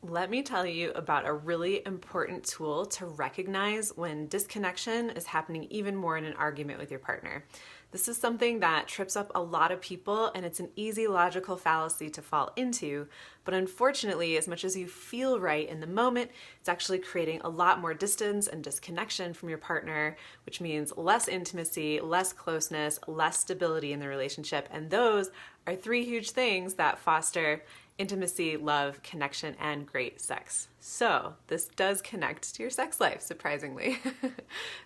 Let me tell you about a really important tool to recognize when disconnection is happening even more in an argument with your partner. This is something that trips up a lot of people, and it's an easy logical fallacy to fall into. But unfortunately, as much as you feel right in the moment, it's actually creating a lot more distance and disconnection from your partner, which means less intimacy, less closeness, less stability in the relationship. And those are three huge things that foster intimacy, love, connection, and great sex. So this does connect to your sex life, surprisingly.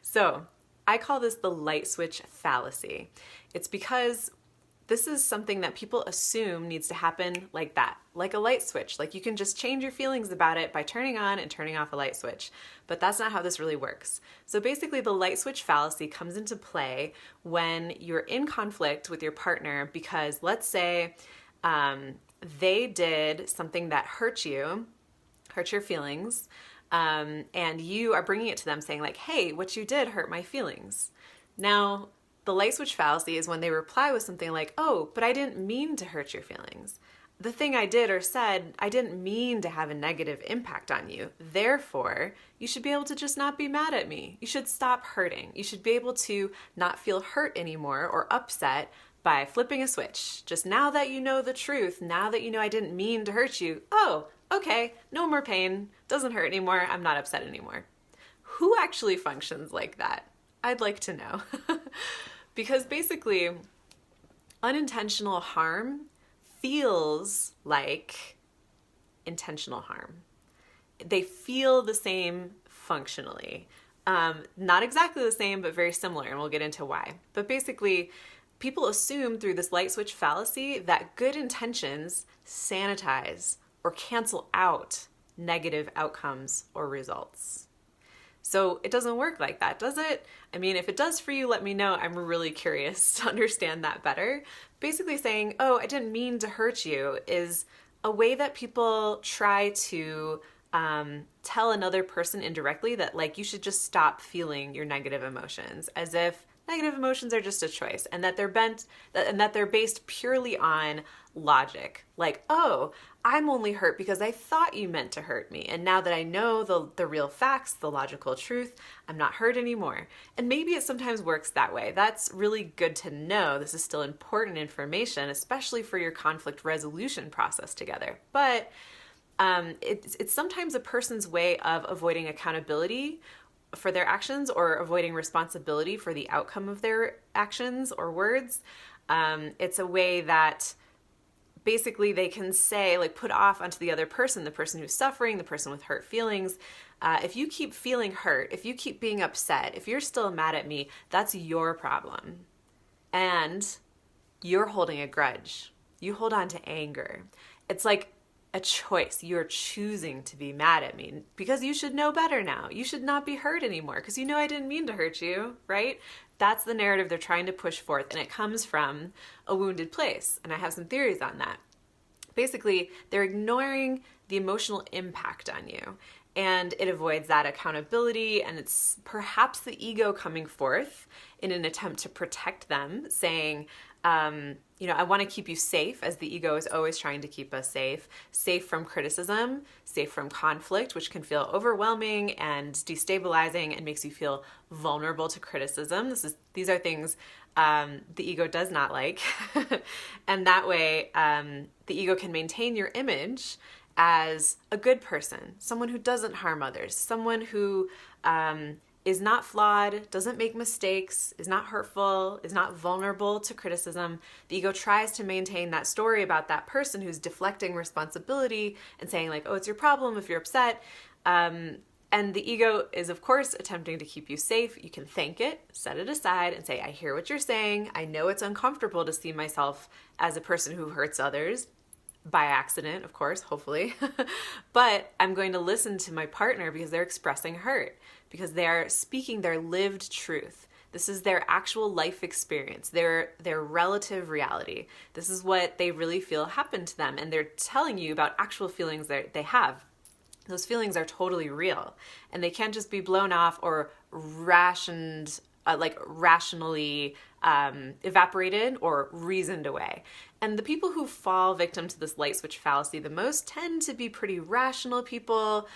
So I call this the light switch fallacy. It's because this is something that people assume needs to happen like that, like a light switch. Like you can just change your feelings about it by turning on and turning off a light switch. But that's not how this really works. So basically, the light switch fallacy comes into play when you're in conflict with your partner because, let's say, they did something that hurt you, hurt your feelings, and you are bringing it to them saying like, hey, what you did hurt my feelings. Now, the light switch fallacy is when they reply with something like, oh, but I didn't mean to hurt your feelings. The thing I did or said, I didn't mean to have a negative impact on you. Therefore, you should be able to just not be mad at me. You should stop hurting. You should be able to not feel hurt anymore or upset by flipping a switch. Just now that you know the truth, now that you know I didn't mean to hurt you, oh, okay, no more pain, doesn't hurt anymore, I'm not upset anymore. Who actually functions like that? I'd like to know. Because basically, unintentional harm feels like intentional harm. They feel the same functionally. Not exactly the same, but very similar, and we'll get into why. But basically, people assume through this light switch fallacy that good intentions sanitize or cancel out negative outcomes or results. So it doesn't work like that, does it? I mean, if it does for you, let me know. I'm really curious to understand that better. Basically saying, oh, I didn't mean to hurt you is a way that people try to tell another person indirectly that like you should just stop feeling your negative emotions, as if negative emotions are just a choice and that they're based purely on logic. Like, oh, I'm only hurt because I thought you meant to hurt me. And now that I know the real facts, the logical truth, I'm not hurt anymore. And maybe it sometimes works that way. That's really good to know. This is still important information, especially for your conflict resolution process together. But it's sometimes a person's way of avoiding accountability for their actions or avoiding responsibility for the outcome of their actions or words. It's a way that basically they can say, like, put off onto the other person, the person who's suffering, the person with hurt feelings. If you keep feeling hurt, if you keep being upset, if you're still mad at me, that's your problem. And you're holding a grudge. You hold on to anger. It's like a choice. You're choosing to be mad at me because you should know better now. You should not be hurt anymore because you know I didn't mean to hurt you, right? That's the narrative they're trying to push forth, and it comes from a wounded place. And I have some theories on that. Basically, they're ignoring the emotional impact on you, and it avoids that accountability, and it's perhaps the ego coming forth in an attempt to protect them, saying, I want to keep you safe, as the ego is always trying to keep us safe from criticism, safe from conflict, which can feel overwhelming and destabilizing and makes you feel vulnerable to criticism. These are things the ego does not like. And that way, the ego can maintain your image as a good person, someone who doesn't harm others, someone who is not flawed, doesn't make mistakes, is not hurtful, is not vulnerable to criticism. The ego tries to maintain that story about that person who's deflecting responsibility and saying like, oh, it's your problem if you're upset. And the ego is, of course, attempting to keep you safe. You can thank it, set it aside, and say, I hear what you're saying. I know it's uncomfortable to see myself as a person who hurts others. By accident, of course, hopefully. But I'm going to listen to my partner because they're expressing hurt, because they're speaking their lived truth. This is their actual life experience, their relative reality. This is what they really feel happened to them, and they're telling you about actual feelings that they have. Those feelings are totally real, and they can't just be blown off or rationed like rationally evaporated or reasoned away. And the people who fall victim to this light switch fallacy the most tend to be pretty rational people,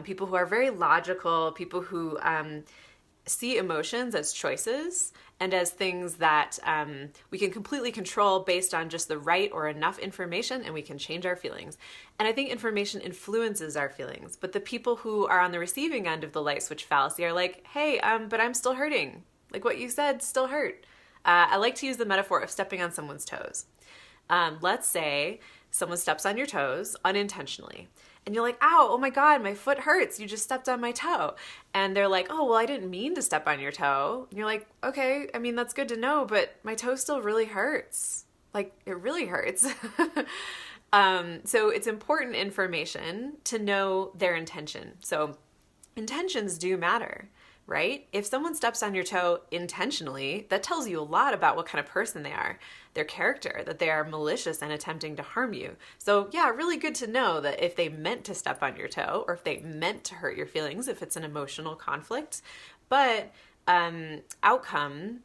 people who are very logical, people who see emotions as choices and as things that we can completely control based on just the right or enough information, and we can change our feelings. And I think information influences our feelings. But the people who are on the receiving end of the light switch fallacy are like, hey, but I'm still hurting. Like what you said still hurt. I like to use the metaphor of stepping on someone's toes. Let's say someone steps on your toes unintentionally. And you're like, ow, oh my God, my foot hurts. You just stepped on my toe. And they're like, oh, well, I didn't mean to step on your toe. And you're like, okay, I mean, that's good to know, but my toe still really hurts. Like, it really hurts. So it's important information to know their intention. So intentions do matter, right? If someone steps on your toe intentionally, that tells you a lot about what kind of person they are, their character, that they are malicious and attempting to harm you. So yeah, really good to know that if they meant to step on your toe or if they meant to hurt your feelings, if it's an emotional conflict, but outcome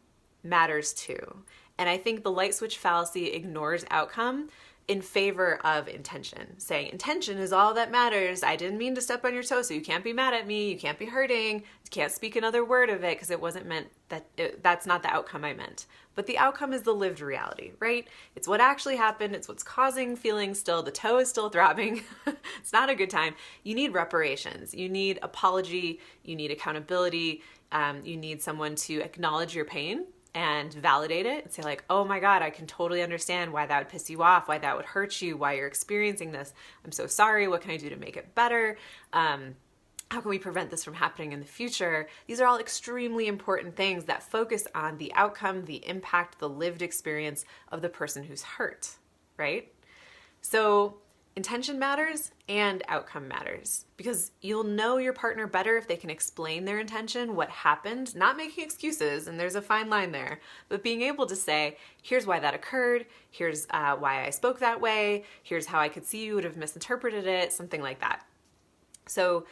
matters too. And I think the light switch fallacy ignores outcome in favor of intention, saying intention is all that matters. I didn't mean to step on your toe, so you can't be mad at me. You can't be hurting. You can't speak another word of it because it wasn't meant that's not the outcome I meant. But the outcome is the lived reality, right? It's what actually happened. It's what's causing feelings still. The toe is still throbbing. It's not a good time. You need reparations. You need apology. You need accountability. You need someone to acknowledge your pain and validate it and say like, oh my God, I can totally understand why that would piss you off, why that would hurt you, why you're experiencing this. I'm so sorry. What can I do to make it better? How can we prevent this from happening in the future? These are all extremely important things that focus on the outcome, the impact, the lived experience of the person who's hurt, right? So intention matters and outcome matters because you'll know your partner better if they can explain their intention, what happened, not making excuses, and there's a fine line there, but being able to say, here's why that occurred, here's why I spoke that way, here's how I could see you would have misinterpreted it, something like that. So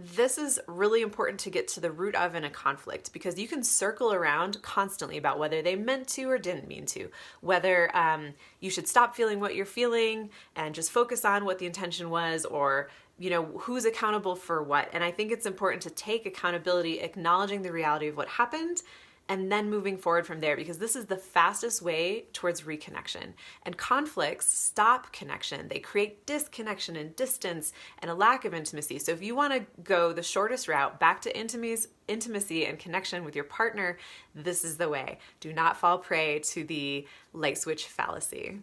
this is really important to get to the root of in a conflict because you can circle around constantly about whether they meant to or didn't mean to, whether you should stop feeling what you're feeling and just focus on what the intention was, or who's accountable for what. And I think it's important to take accountability, acknowledging the reality of what happened, and then moving forward from there, because this is the fastest way towards reconnection. And conflicts stop connection. They create disconnection and distance and a lack of intimacy. So if you want to go the shortest route back to intimacy and connection with your partner, this is the way. Do not fall prey to the light switch fallacy.